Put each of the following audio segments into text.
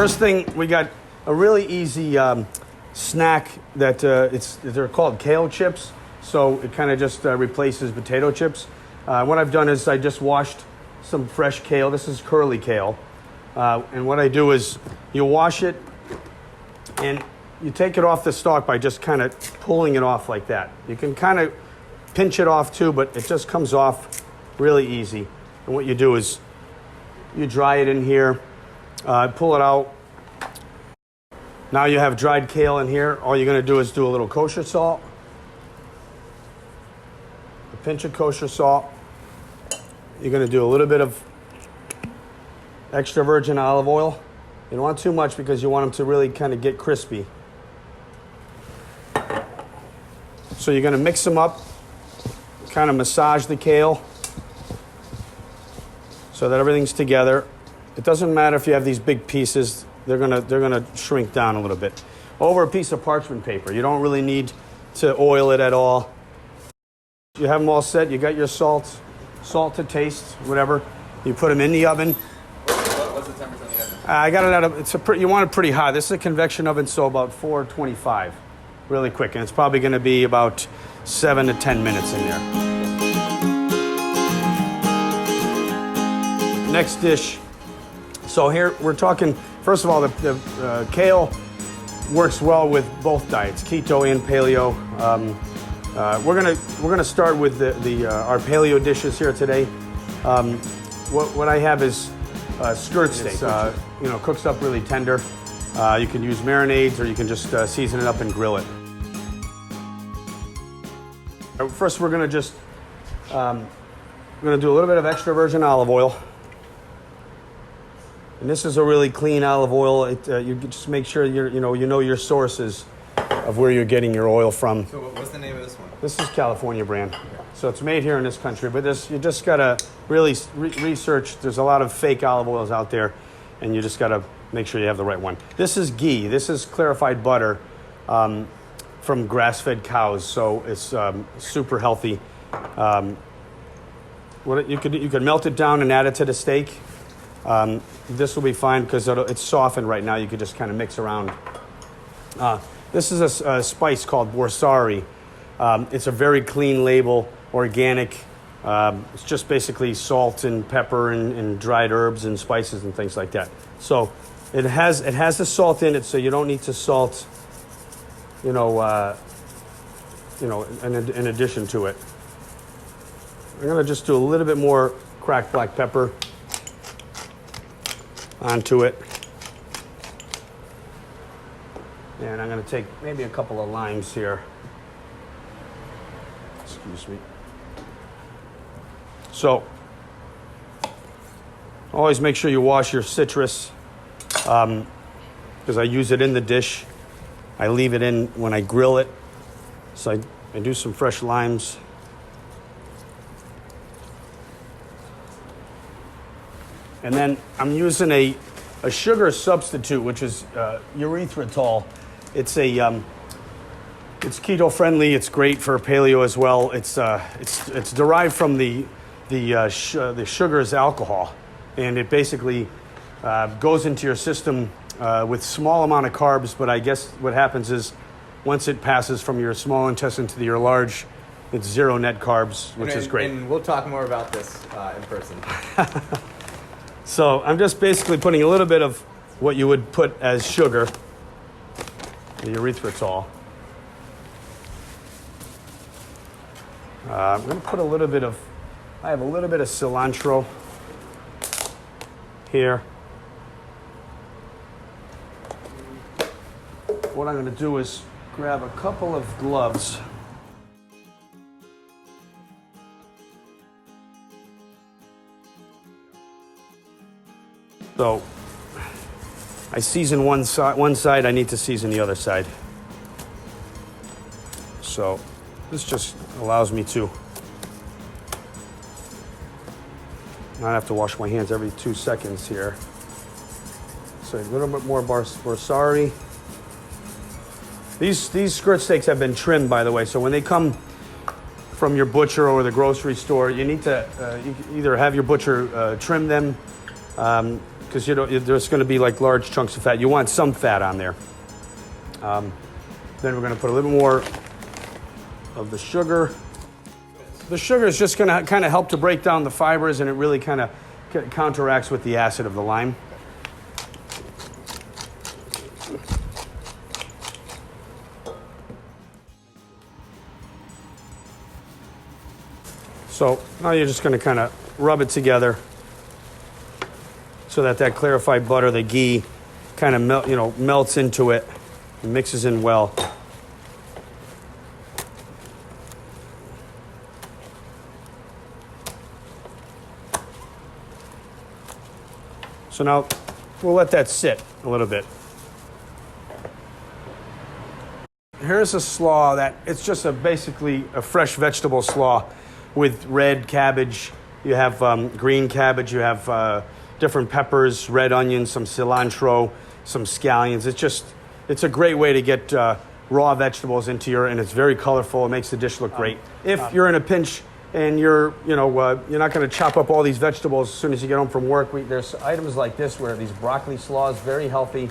First thing, we got a really easy snack that they're called kale chips. So it kind of just replaces potato chips. What I've done is I just washed some fresh kale. This is curly kale. And what I do is you wash it and you take it off the stalk by just kind of pulling it off like that. You can kind of pinch it off too, but it just comes off really easy. And what you do is you dry it in here, pull it out. Now you have dried kale in here. All you're going to do is do a little kosher salt, a pinch of kosher salt. You're going to do a little bit of extra virgin olive oil. You don't want too much because you want them to really kind of get crispy. So you're going to mix them up, kind of massage the kale so that everything's together. It doesn't matter if you have these big pieces. They're gonna shrink down a little bit. Over a piece of parchment paper. You don't really need to oil it at all. You have them all set. You got your salt to taste, whatever. You put them in the oven. What's the temperature in the oven? I got it at you want it pretty hot. This is a convection oven, so about 425, really quick, and it's probably going to be about 7 to 10 minutes in there. Next dish. So here we're talking. First of all, the kale works well with both diets, keto and paleo. We're gonna start with our paleo dishes here today. What I have is skirt steak. Cooks up really tender. You can use marinades or you can just season it up and grill it. First, we're gonna do a little bit of extra virgin olive oil. And this is a really clean olive oil. You just make sure you know your sources of where you're getting your oil from. So what's the name of this one? This is California brand. Okay. So it's made here in this country, but you just gotta really research. There's a lot of fake olive oils out there, and you just gotta make sure you have the right one. This is ghee. This is clarified butter from grass-fed cows, so it's super healthy. You could melt it down and add it to the steak. This will be fine because it's softened right now. You could just kind of mix around. This is a spice called borsari. It's a very clean label, organic. It's just basically salt and pepper and dried herbs and spices and things like that. So it has the salt in it, so you don't need to salt. In addition to it. I'm gonna just do a little bit more cracked black pepper onto it. And I'm going to take maybe a couple of limes here. Excuse me. So, always make sure you wash your citrus because I use it in the dish. I leave it in when I grill it. So I do some fresh limes. And then I'm using a sugar substitute, which is erythritol. It's it's keto friendly. It's great for paleo as well. It's derived from the sugar's alcohol, and it basically goes into your system with small amount of carbs. But I guess what happens is once it passes from your small intestine to your large, it's zero net carbs, which is great. And we'll talk more about this in person. So I'm just basically putting a little bit of what you would put as sugar, the erythritol. I'm going to put I have a little bit of cilantro here. What I'm going to do is grab a couple of gloves. So I season one side, I need to season the other side. So this just allows me to not have to wash my hands every 2 seconds here. So a little bit more borsari. These skirt steaks have been trimmed, by the way, so when they come from your butcher or the grocery store, you need to you either have your butcher trim them, because there's going to be like large chunks of fat. You want some fat on there. Then we're going to put a little more of the sugar. The sugar is just going to kind of help to break down the fibers, and it really kind of counteracts with the acid of the lime. So now you're just going to kind of rub it together so that clarified butter, the ghee, kind of melts into it and mixes in well. So now we'll let that sit a little bit. Here's a slaw that it's just basically a fresh vegetable slaw with red cabbage. You have green cabbage. You have different peppers, red onions, some cilantro, some scallions. It's a great way to get raw vegetables into and it's very colorful. It makes the dish look great. If you're in a pinch and you're not going to chop up all these vegetables as soon as you get home from work, there's items like this where these broccoli slaws, very healthy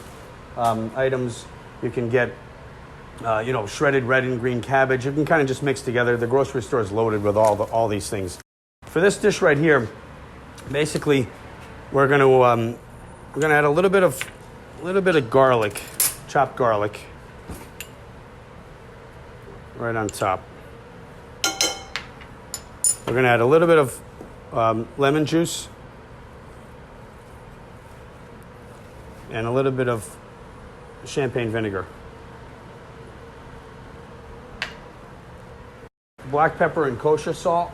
items. You can get shredded red and green cabbage. You can kind of just mix together. The grocery store is loaded with all these things. For this dish right here, basically, we're going to add a little bit of garlic, chopped garlic, right on top. We're going to add a little bit of lemon juice and a little bit of champagne vinegar. Black pepper and kosher salt.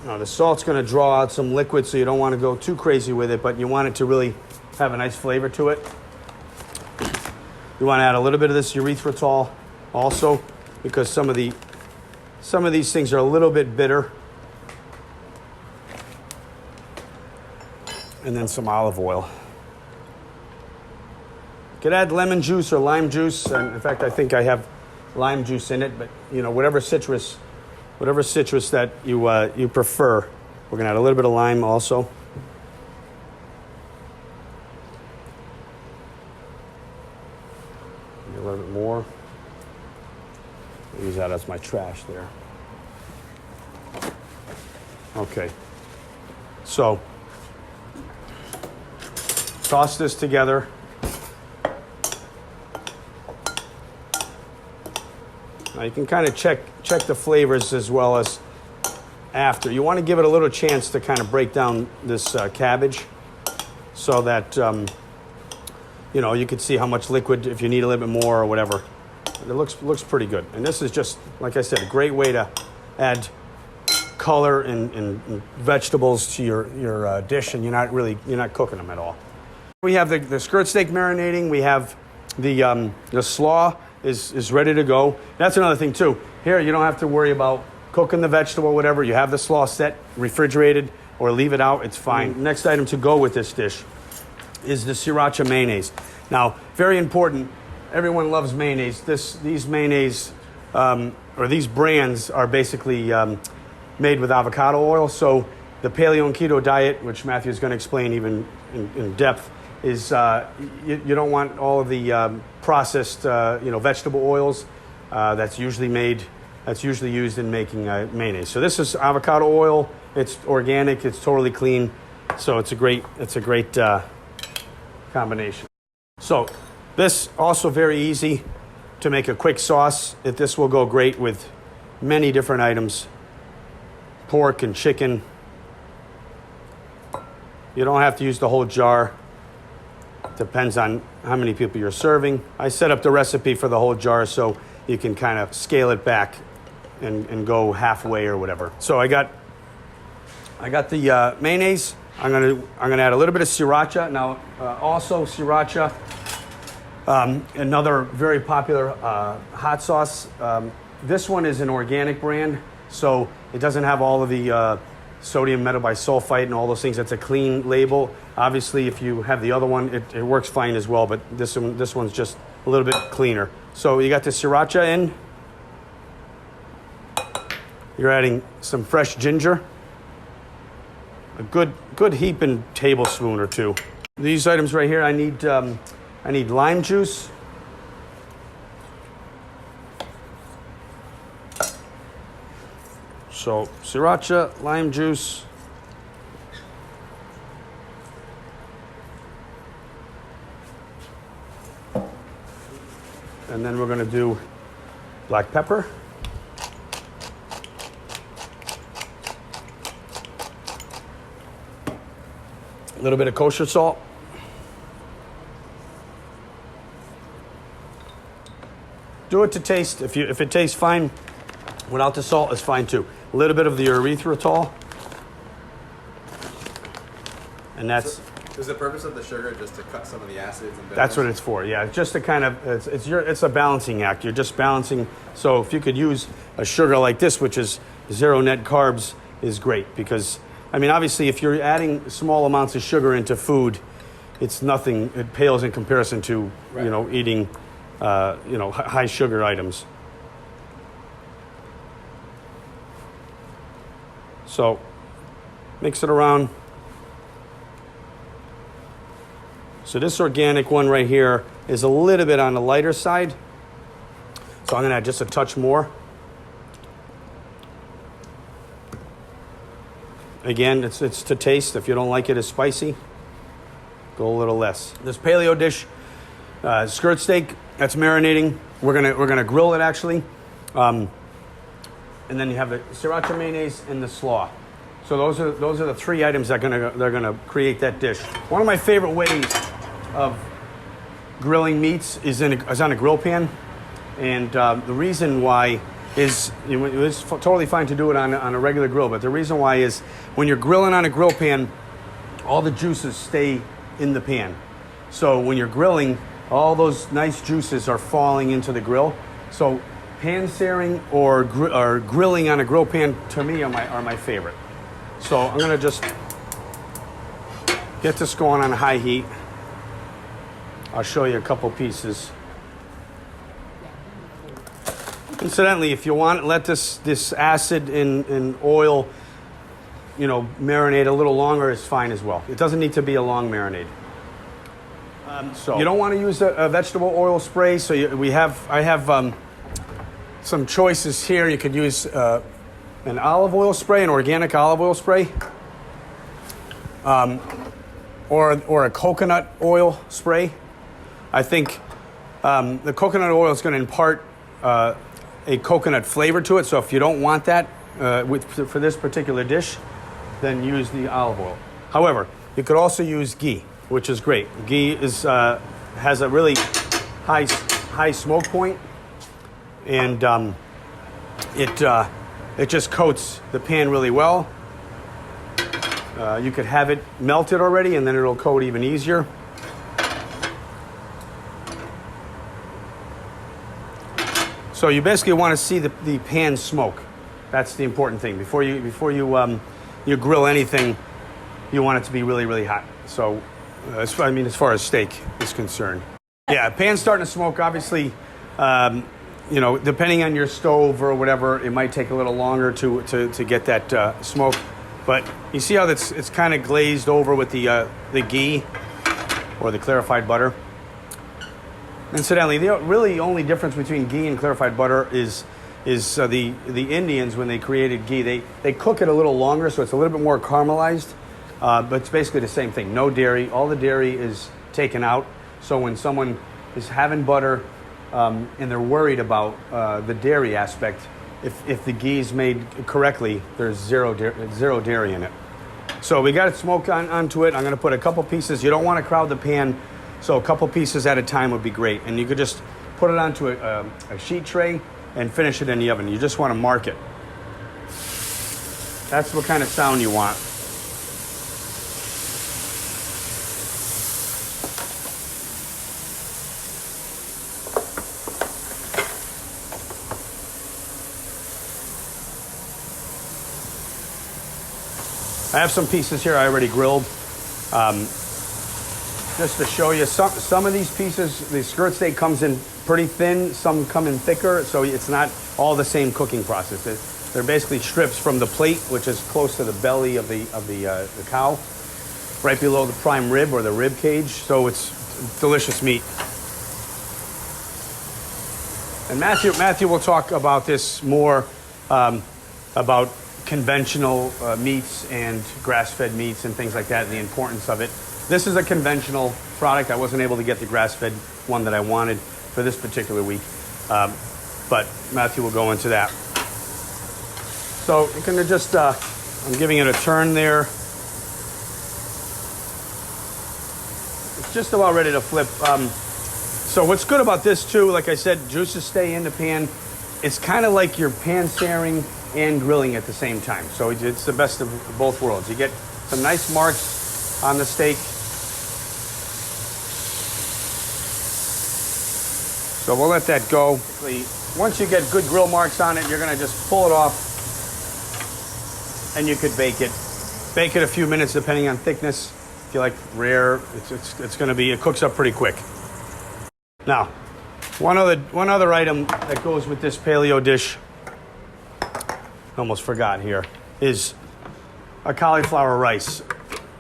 Now the salt's going to draw out some liquid, so you don't want to go too crazy with it, but you want it to really have a nice flavor to it. You want to add a little bit of this erythritol also, because some of these things are a little bit bitter. And then some olive oil. You could add lemon juice or lime juice, and in fact, I think I have lime juice in it. But whatever citrus that you prefer. We're gonna add a little bit of lime also. Maybe a little bit more. I'll use that as my trash there. Okay. So. Toss this together. Now you can kind of check the flavors as well as after. You want to give it a little chance to kind of break down this cabbage so that you can see how much liquid, if you need a little bit more or whatever. It looks pretty good. And this is just, like I said, a great way to add color and vegetables to your dish, and you're not cooking them at all. We have the skirt steak marinating. We have the slaw is ready to go. That's another thing too. Here you don't have to worry about cooking the vegetable, whatever. You have the slaw set, refrigerated, or leave it out. It's fine. Next item to go with this dish is the sriracha mayonnaise. Now, very important. Everyone loves mayonnaise. These mayonnaise or these brands are basically made with avocado oil. So the Paleo and keto diet, which Matthew is going to explain even in depth, is you don't want all of the processed vegetable oils that's usually used in making mayonnaise. So this is avocado oil. It's organic. It's totally clean. So it's a great combination. So this also very easy to make a quick sauce. This will go great with many different items, pork and chicken. You don't have to use the whole jar. Depends on how many people you're serving. I set up the recipe for the whole jar so you can kind of scale it back and go halfway or whatever. So I got the mayonnaise. I'm gonna add a little bit of sriracha. Now also sriracha, another very popular hot sauce. This one is an organic brand, so it doesn't have all of the sodium metabisulfite and all those things. That's a clean label. Obviously, if you have the other one, it works fine as well, but this one's just a little bit cleaner. So you got the sriracha in. You're adding some fresh ginger. A good heaping tablespoon or two. These items right here, I need lime juice. So sriracha, lime juice. And then we're going to do black pepper. A little bit of kosher salt. Do it to taste. If it tastes fine without the salt, it's fine too. A little bit of the erythritol. And that's... Is the purpose of the sugar just to cut some of the acids and bitterness? That's what it's for, yeah. Just to kind of, it's a balancing act. You're just balancing. So if you could use a sugar like this, which is zero net carbs, is great. Because, I mean, obviously, if you're adding small amounts of sugar into food, it's nothing. It pales in comparison to, right, eating, high sugar items. So mix it around. So this organic one right here is a little bit on the lighter side. So I'm going to add just a touch more. Again, it's to taste. If you don't like it as spicy, go a little less. This paleo dish, skirt steak, that's marinating. We're gonna grill it actually. And then you have the sriracha mayonnaise and the slaw. So those are the three items that they're gonna create that dish. One of my favorite ways of grilling meats is on a grill pan, and the reason why is it's totally fine to do it on a regular grill, but the reason why is when you're grilling on a grill pan, all the juices stay in the pan. So when you're grilling, all those nice juices are falling into the grill. So pan searing or grilling on a grill pan to me are my favorite. So I'm gonna just get this going on high heat. I'll show you a couple pieces. Incidentally, if you want, let this acid and oil, marinate a little longer is fine as well. It doesn't need to be a long marinade. So you don't want to use a vegetable oil spray. So I have some choices here. You could use an olive oil spray, an organic olive oil spray, or a coconut oil spray. I think the coconut oil is going to impart a coconut flavor to it. So if you don't want that for this particular dish, then use the olive oil. However, you could also use ghee, which is great. Ghee has a really high smoke point, and it just coats the pan really well. You could have it melted already, and then it'll coat even easier. So you basically want to see the pan smoke. That's the important thing. Before you grill anything, you want it to be really, really hot. So, as far as steak is concerned. Yeah, pan's starting to smoke. Obviously, depending on your stove or whatever, it might take a little longer to get that smoke. But you see how it's kind of glazed over with the ghee or the clarified butter. Incidentally, the really only difference between ghee and clarified butter is the Indians, when they created ghee, they cook it a little longer, so it's a little bit more caramelized, but it's basically the same thing. No dairy. All the dairy is taken out. So when someone is having butter and they're worried about the dairy aspect, if the ghee is made correctly, there's zero dairy in it. So we got it smoked onto it. I'm going to put a couple pieces. You don't want to crowd the pan, so a couple pieces at a time would be great. And you could just put it onto a sheet tray and finish it in the oven. You just want to mark it. That's what kind of sound you want. I have some pieces here I already grilled. just to show you, some of these pieces, the skirt steak comes in pretty thin, some come in thicker, so it's not all the same cooking process. They're basically strips from the plate, which is close to the belly of the cow, right below the prime rib or the rib cage, so it's delicious meat. And Matthew will talk about this more, about conventional meats and grass-fed meats and things like that, and the importance of it. This is a conventional product. I wasn't able to get the grass-fed one that I wanted for this particular week, but Matthew will go into that. So you're gonna just, I'm giving it a turn there. It's just about ready to flip. So what's good about this too, like I said, juices stay in the pan. It's kind of like you're pan searing and grilling at the same time. So it's the best of both worlds. You get some nice marks on the steak. So we'll let that go. Once you get good grill marks on it, you're gonna just pull it off and you could bake it. Bake it a few minutes depending on thickness. If you like rare, it's gonna be, it cooks up pretty quick. Now, one other item that goes with this paleo dish, almost forgot here, is a cauliflower rice.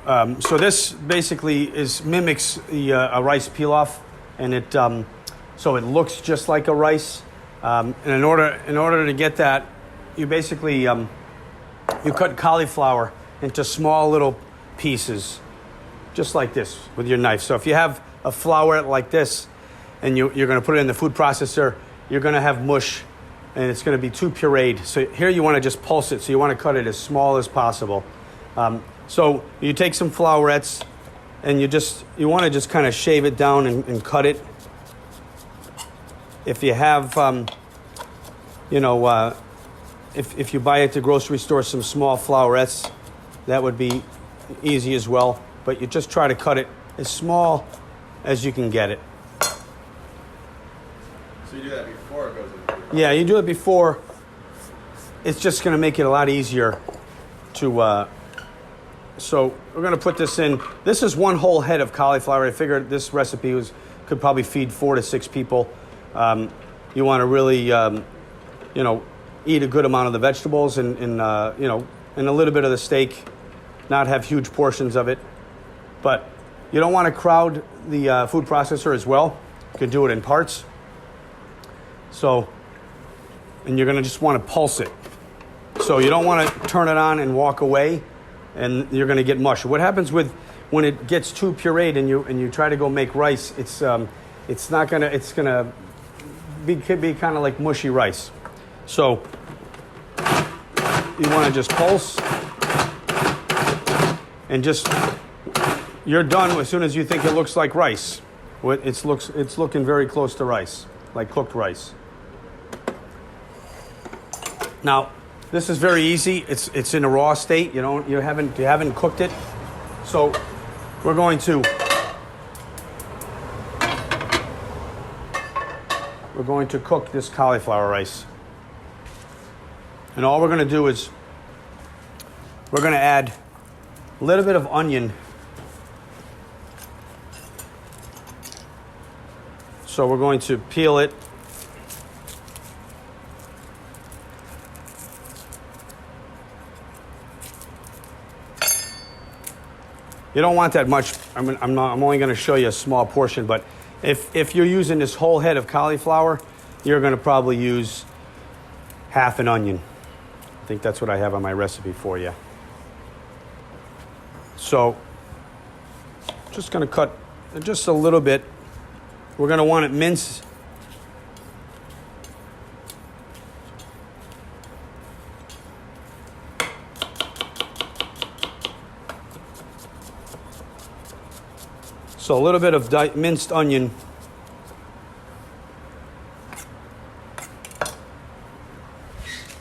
So this basically mimics a rice pilaf, and it so it looks just like a rice. And in order to get that, you basically you cut cauliflower into small little pieces, just like this with your knife. So if you have a flower like this, and you're going to put it in the food processor, you're going to have mush, and it's going to be too pureed. So here you want to just pulse it, so you want to cut it as small as possible. So you take some flowerets, and you want to just kind of shave it down and cut it. If you have, if you buy at the grocery store some small flowerets, that would be easy as well. But you just try to cut it as small as you can get it. So you do that before it goes in the food? Yeah, you do it before. It's just going to make it a lot easier to... So we're going to put this in. This is one whole head of cauliflower. I figured this recipe could probably feed 4 to 6 people. You want to really, eat a good amount of the vegetables and a little bit of the steak, not have huge portions of it. But you don't want to crowd the food processor as well. You can do it in parts. So, and you're going to just want to pulse it. So you don't want to turn it on and walk away, and you're going to get mush. What happens when it gets too pureed and you try to go make rice? It's going to be kind of like mushy rice. So you want to just pulse, and you're done as soon as you think it looks like rice. It's looking very close to rice, like cooked rice. Now, this is very easy. It's in a raw state. You haven't cooked it. So we're going to cook this cauliflower rice. And all we're going to do is we're going to add a little bit of onion. So we're going to peel it. You don't want that much. I'm only going to show you a small portion, but if you're using this whole head of cauliflower, you're going to probably use half an onion. I think that's what I have on my recipe for you. So, just going to cut just a little bit. We're going to want it minced. So a little bit of minced onion.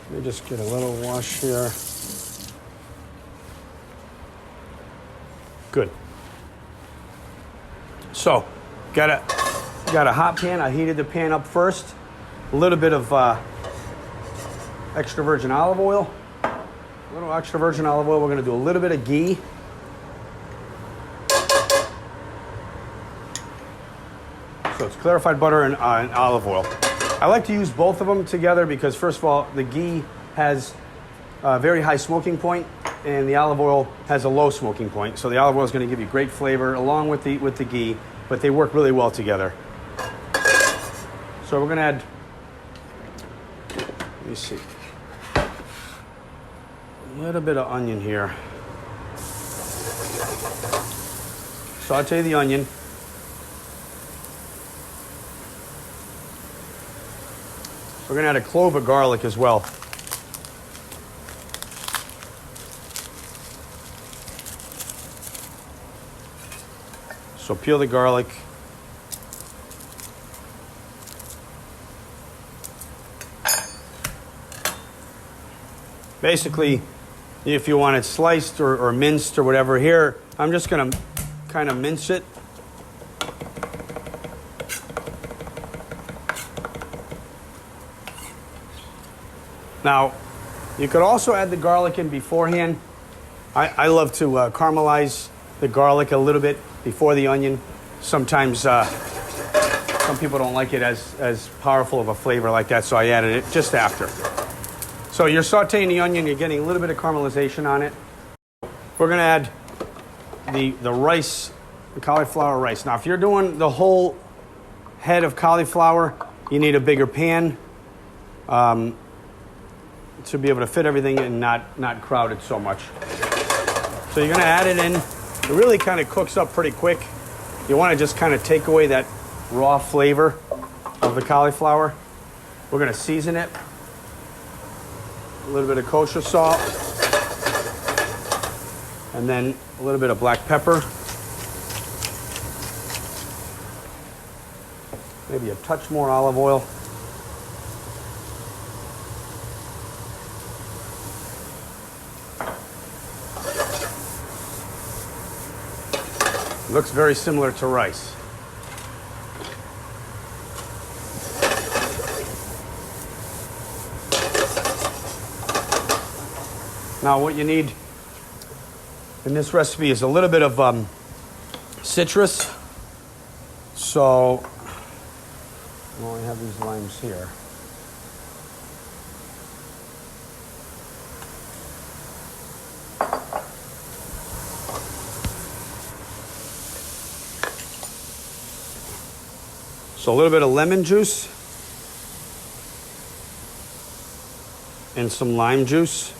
Let me just get a little wash here. Good. So, got a hot pan. I heated the pan up first. A little bit of extra virgin olive oil. A little extra virgin olive oil. We're going to do a little bit of ghee. clarified butter and olive oil. I like to use both of them together because, first of all, the ghee has a very high smoking point, and the olive oil has a low smoking point. So the olive oil is going to give you great flavor along with the ghee, but they work really well together. So we're going to add, let me see, a little bit of onion here. Saute the onion. We're going to add a clove of garlic as well. So peel the garlic. Basically, if you want it sliced or minced or whatever, here, I'm just going to kind of mince it. Now, you could also add the garlic in beforehand. I love to caramelize the garlic a little bit before the onion. Sometimes some people don't like it as powerful of a flavor like that, so I added it just after. So you're sauteing the onion, you're getting a little bit of caramelization on it. We're going to add the rice, the cauliflower rice. Now, if you're doing the whole head of cauliflower, you need a bigger pan to be able to fit everything and not crowd it so much. So you're going to add it in. It really kind of cooks up pretty quick. You want to just kind of take away that raw flavor of the cauliflower. We're going to season it. A little bit of kosher salt. And then a little bit of black pepper. Maybe a touch more olive oil. Looks very similar to rice. Now what you need in this recipe is a little bit of citrus. So, well, I have these limes here. So a little bit of lemon juice and some lime juice.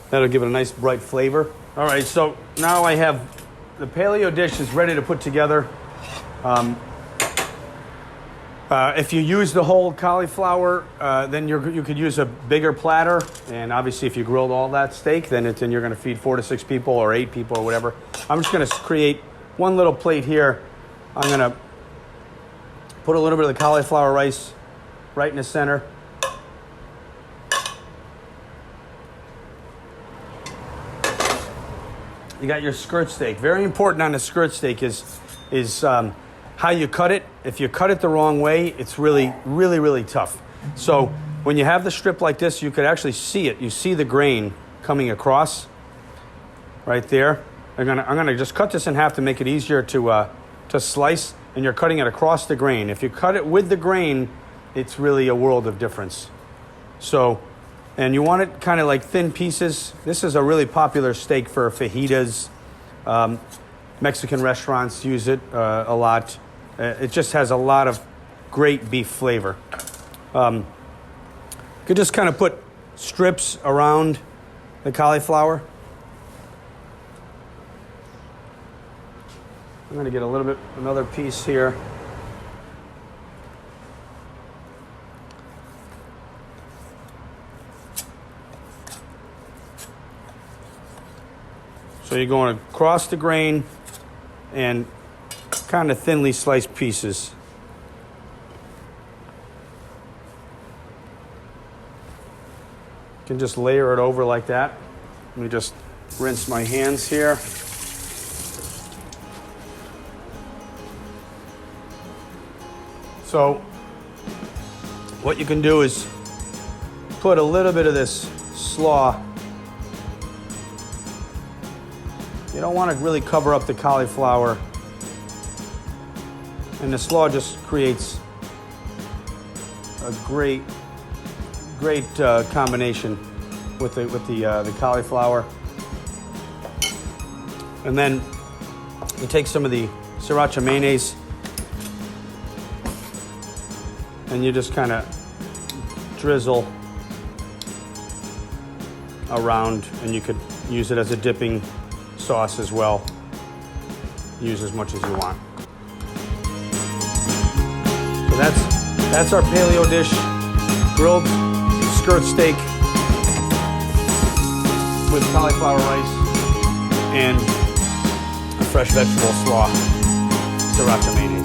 That'll give it a nice bright flavor. All right, so now I have the paleo dish is ready to put together. If you use the whole cauliflower, then you could use a bigger platter. And obviously, if you grilled all that steak, then you're going to feed 4 to 6 people or 8 people or whatever. I'm just going to create one little plate here. I'm going to put a little bit of the cauliflower rice right in the center. You got your skirt steak. Very important on the skirt steak is how you cut it. If you cut it the wrong way, it's really, really, really tough. So when you have the strip like this, you could actually see it. You see the grain coming across right there. I'm gonna just cut this in half to make it easier to slice, and you're cutting it across the grain. If you cut it with the grain, it's really a world of difference. So, and you want it kind of like thin pieces. This is a really popular steak for fajitas. Mexican restaurants use it a lot. It just has a lot of great beef flavor. You could just kind of put strips around the cauliflower. I'm going to get another piece here. So you're going across the grain and kind of thinly sliced pieces. You can just layer it over like that. Let me just rinse my hands here. So what you can do is put a little bit of this slaw You don't want to really cover up the cauliflower. And the slaw just creates a great combination with the cauliflower. And then you take some of the sriracha mayonnaise and you just kind of drizzle around, and you could use it as a dipping sauce as well. Use as much as you want. So that's our paleo dish: grilled skirt steak with cauliflower rice and a fresh vegetable slaw, sriracha mayonnaise.